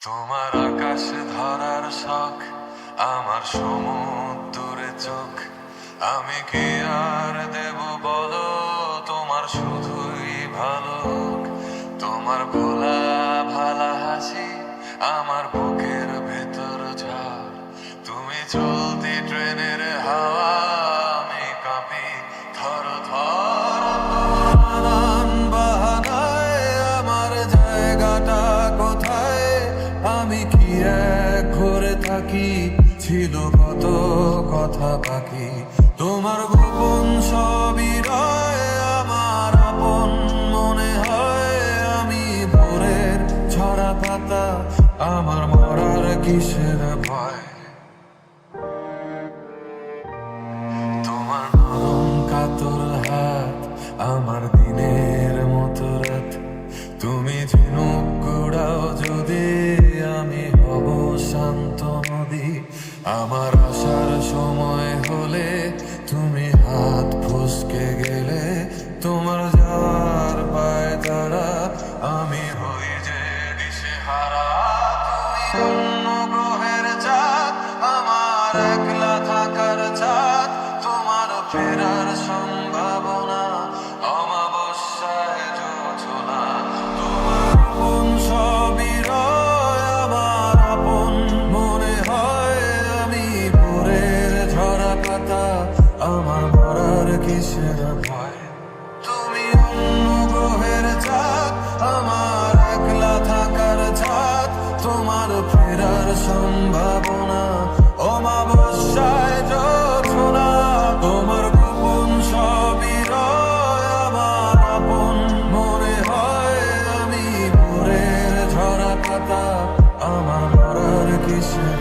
তোমার আকাশ ধরার শখ, আমার সমুদ্রে চোখ। আমি কি আর দেব বলো, তোমার শুধুই ভালো হোক। তোমার ভোলা ভালা হাসি আমার বুকের ভেতর ঝড়। তুমি চলতি ট্রেনের হাওয়া, আমি কাঁপি থর থর। নানান বাহানায় আমার জায়গাটা কোথায়, আমি কি এক ঘরে থাকি, ছিল কত কথা বাকি। তোমার গোপন সবই রয় আমার আপন মনে হয়। আমি ভোরের ঝরা পাতা, আমার মরার কিসের ভয়। তোমার নরম কাতর হাত, আমার দিনের মতো রাত। তুমি ঝিনুক কুড়াও যদি, আমি হব শান্ত নদী। আমার আসার সময় হলে তুমি হাত ফসকে গেলে, তোমার যাওয়ার পায় তারা, আমি হই যে দিশেহারা। তুমি অন্য গ্রহের চাঁদ, আমার একলা থাকার চাঁদ। তোমার ফেরার সম্ভাবনা, অমাবস্যায় জোছনা। তোমার আপন সবই রয় আমার আপন মনে হয়। আমি ভোরের ঝরা পাতা, আমার মরার কিসের ভয়। তুমি অন্য গ্রহের চাঁদ, আমার একলা থাকার চাঁদ। তোমার ফেরার সম্ভাবনা, অমাবস্যায় জোছনা। তোমার গোপন সবই রয় আমার আপন মনে হয়। আমি ভোরের ঝরা পাতা, আমার মরার কিসের